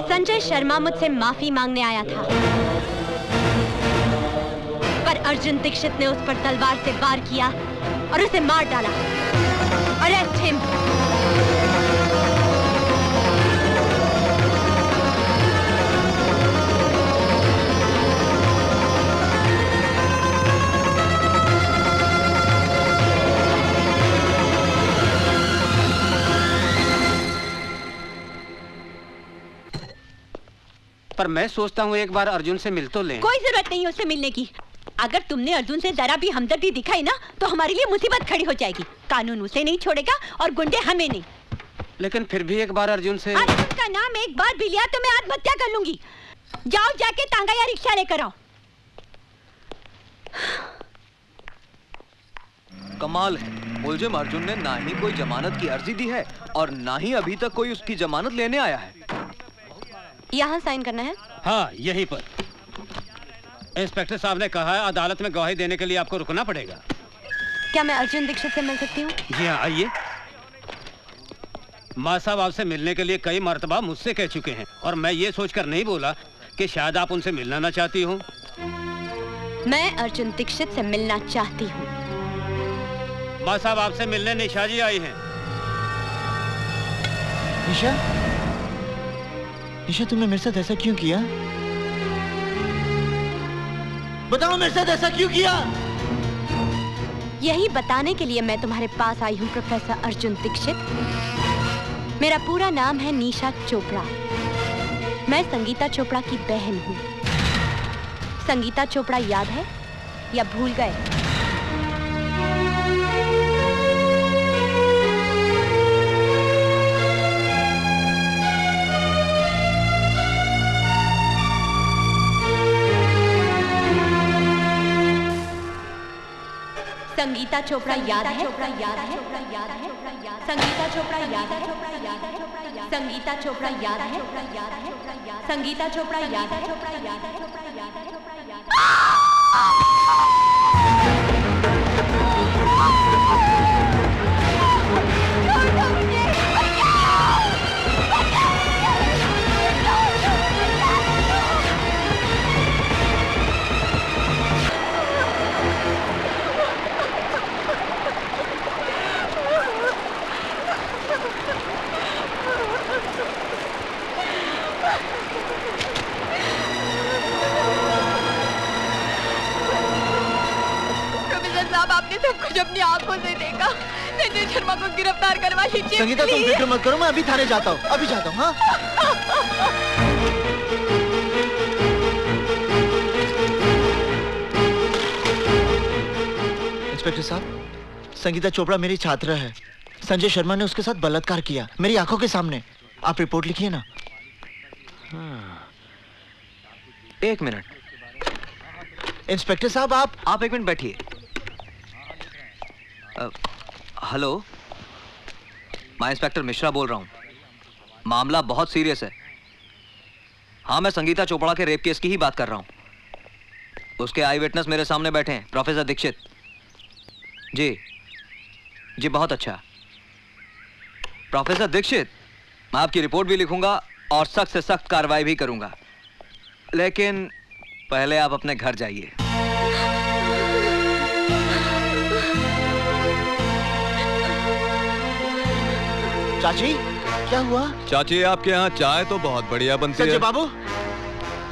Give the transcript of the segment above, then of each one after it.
संजय शर्मा मुझसे माफी मांगने आया था, पर अर्जुन दीक्षित ने उस पर तलवार से वार किया और उसे मार डाला। Arrest him. पर मैं सोचता हूँ एक बार अर्जुन से मिल तो लें। कोई जरूरत नहीं उससे मिलने की। अगर तुमने अर्जुन से जरा भी हमदर्दी दिखाई ना तो हमारे लिए मुसीबत खड़ी हो जाएगी। कानून उसे नहीं छोड़ेगा और गुंडे हमें नहीं। लेकिन फिर भी एक बार अर्जुन से। अर्जुन का नाम एक बार भी लिया तो मैं आत्महत्या कर लूंगी। जाओ जाके तांगा या रिक्शा लेकर आओ। कमाल है, मुलजिम अर्जुन ने ना ही कोई जमानत की अर्जी दी है और ना ही अभी तक कोई उसकी जमानत लेने आया है। यहाँ साइन करना है? हाँ, यहीं पर। इंस्पेक्टर साहब ने कहा है अदालत में गवाही देने के लिए आपको रुकना पड़ेगा। क्या मैं अर्जुन दीक्षित से मिल सकती हूँ? जी हाँ, आइए। माँ साहब आपसे मिलने के लिए कई मर्तबा मुझसे कह चुके हैं और मैं ये सोचकर नहीं बोला कि शायद आप उनसे मिलना ना चाहती हूँ। मैं अर्जुन दीक्षित से मिलना चाहती हूँ। माँ साहब आपसे मिलने निशा जी आई हैं। निशा? निशा, तुमने मेरे साथ ऐसा क्यों किया? बताओ मेरे साथ ऐसा क्यों किया? यही बताने के लिए मैं तुम्हारे पास आई हूँ प्रोफेसर अर्जुन दीक्षित। मेरा पूरा नाम है निशा चोपड़ा। मैं संगीता चोपड़ा की बहन हूँ। संगीता चोपड़ा याद है या भूल गए? संगीता चोपड़ा याद है? संगीता चोपड़ा याद है? संगीता चोपड़ा याद है? संगीता चोपड़ा याद है? आपने सब कुछ अपनी आंखों से देखा। संजय शर्मा को गिरफ्तार करवा लीजिए संगीता तुम प्लीज। फिक्र मत करो, मैं अभी थाने जाता हूँ, अभी जाता हूँ। हाँ इंस्पेक्टर साहब, संगीता चोपड़ा मेरी छात्रा है। संजय शर्मा ने उसके साथ बलात्कार किया मेरी आंखों के सामने। आप रिपोर्ट लिखिए ना। एक मिनट इंस्पेक्टर साहब, आप एक मिनट बैठिए। हेलो, मैं इंस्पेक्टर मिश्रा बोल रहा हूँ। मामला बहुत सीरियस है। हाँ, मैं संगीता चोपड़ा के रेप केस की ही बात कर रहा हूँ। उसके आई विटनेस मेरे सामने बैठे हैं, प्रोफेसर दीक्षित। जी जी, बहुत अच्छा। प्रोफेसर दीक्षित, मैं आपकी रिपोर्ट भी लिखूंगा और सख्त से सख्त कार्रवाई भी करूंगा, लेकिन पहले आप अपने घर जाइए। चाची क्या हुआ? चाची, आपके यहाँ चाय तो बहुत बढ़िया बनती संजय है। बाबू,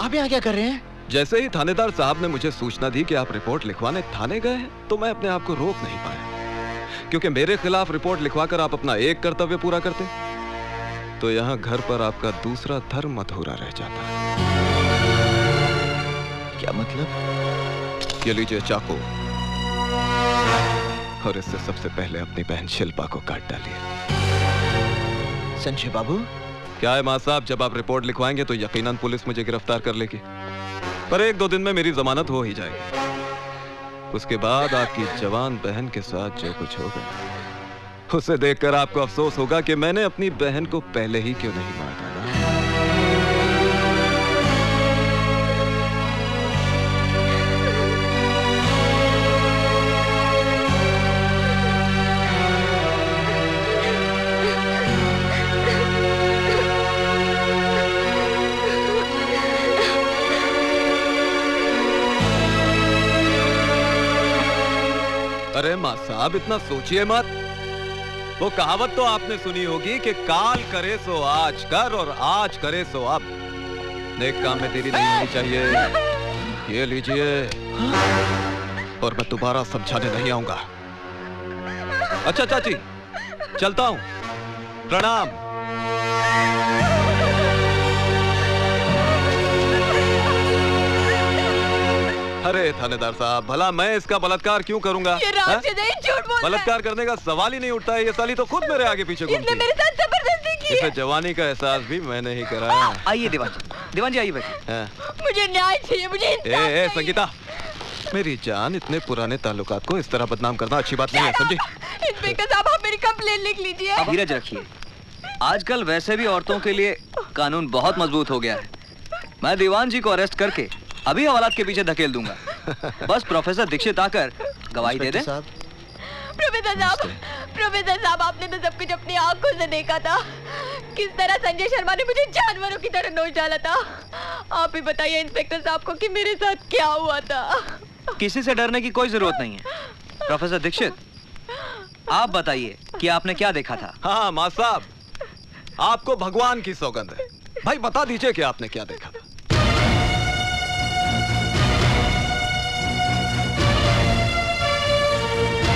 आप यहाँ क्या कर रहे हैं? जैसे ही थानेदार साहब ने मुझे सूचना दी कि आप रिपोर्ट लिखवाने थाने गए हैं, तो मैं अपने आप को रोक नहीं पाया, क्योंकि मेरे खिलाफ रिपोर्ट लिखवाकर आप अपना एक कर्तव्य पूरा करते तो यहाँ घर पर आपका दूसरा धर्म अधूरा रह जाता। क्या मतलब? ये लीजिए चाकू, और इससे सबसे पहले अपनी बहन शिल्पा को काट डालिए। संजय बाबू, क्या है मां साहब, जब आप रिपोर्ट लिखवाएंगे तो यकीनन पुलिस मुझे गिरफ्तार कर लेगी, पर 1-2 दिन में मेरी जमानत हो ही जाएगी। उसके बाद आपकी जवान बहन के साथ जो कुछ होगा, उसे देखकर आपको अफसोस होगा कि मैंने अपनी बहन को पहले ही क्यों नहीं मार डाला। अरे मां साहब, इतना सोचिए मत। वो कहावत तो आपने सुनी होगी कि काल करे सो आज कर और आज करे सो अब। नेक काम में देरी नहीं होनी चाहिए। ये लीजिए, और मैं दोबारा समझाने नहीं आऊंगा। अच्छा चाची, चलता हूं। प्रणाम। अरे थानेदार साहब, भला मैं इसका बलात्कार क्यों करूंगा? ये राशिद है, झूठ बोल रहा है। बलात्कार करने का सवाल ही नहीं उठता है। ये साली तो खुद मेरे आगे पीछे घूमती इसने है। मेरे साथ जबरदस्ती की इसे है। जवानी का एहसास भी मैंने ही कराया। आइए दीवान जी आइए बैठिए। हाँ। मुझे न्याय चाहिए, मुझे इंसाफ चाहिए। संगीता, मेरी जान, इतने पुराने ताल्लुकात को इस तरह बदनाम करना अच्छी बात नहीं है, समझी? इंस्पेक्टर साहब, आप मेरी कंप्लेन लिख लीजिए। धीरज रखिए। आजकल वैसे भी औरतों के लिए कानून बहुत मजबूत हो गया है। मैं दीवान जी को अरेस्ट करके अभी हवालात के पीछे धकेल दूंगा। बस प्रोफेसर दीक्षित आकर गवाही दे दे। प्रोफेसर साहब, आपने तो सब कुछ अपनी आंखों से देखा था। किस तरह संजय शर्मा ने मुझे जानवरों की तरह नोच डाला था। आप ही बताइए इंस्पेक्टर साहब को कि मेरे साथ क्या हुआ था। किसी से डरने की कोई जरूरत नहीं है। प्रोफेसर दीक्षित, आप बताइए कि आपने क्या देखा था? हाँ मां साहब, आपको भगवान की सौगंध है। भाई बता दीजिए कि आपने क्या देखा था।